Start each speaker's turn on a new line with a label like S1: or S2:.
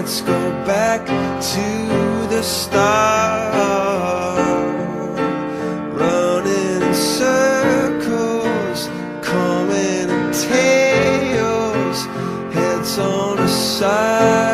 S1: let's go back to the start. Running in circles, coming in tails, heads on a side.